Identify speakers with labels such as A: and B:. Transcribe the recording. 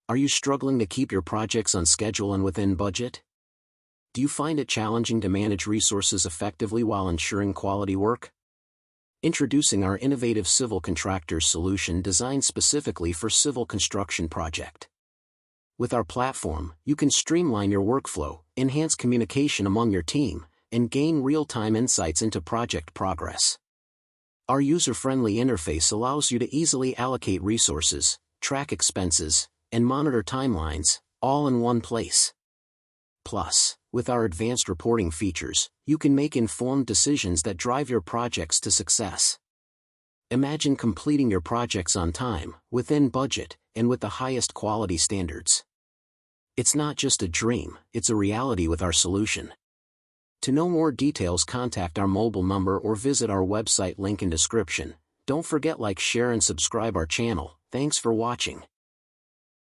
A: Are you struggling to keep your projects on schedule and within budget? Do you find it challenging to manage resources effectively while ensuring quality work? Introducing our innovative Civil Contractors solution designed specifically for civil construction project. With our platform, you can streamline your workflow, enhance communication among your team, and gain real-time insights into project progress. Our user-friendly interface allows you to easily allocate resources, track expenses, and monitor timelines, all in one place. Plus, with our advanced reporting features, you can make informed decisions that drive your projects to success. Imagine completing your projects on time, within budget, and with the highest quality standards. It's not just a dream, it's a reality with our solution. To know more details, contact our mobile number or visit our website link in description. Don't forget, like, share and subscribe our channel. Thanks for watching.